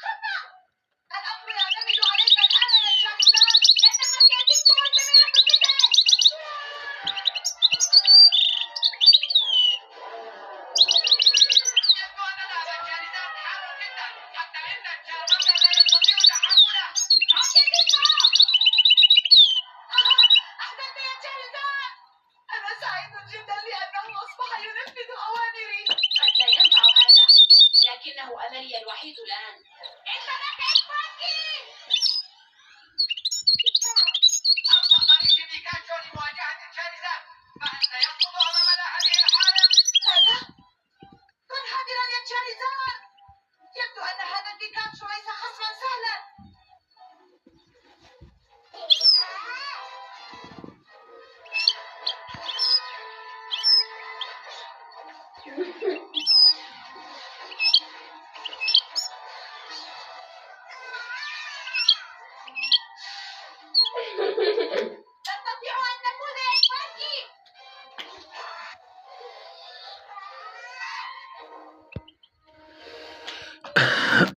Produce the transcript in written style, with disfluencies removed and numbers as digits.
خطأ. الأمر يعتمد عليك الآن يا شاهزاد. يتحدث وأنت من القتال. يبدو أننا أمام جاهزات حار جدا، حتى إن الجارة لا يستطيع تحمله. أحسنت يا شاهزاد. أنا سعيد جدا لأنه أصبح ينفذ أوامري. قد لا ينفع هذا، لكنه أملي الوحيد الآن.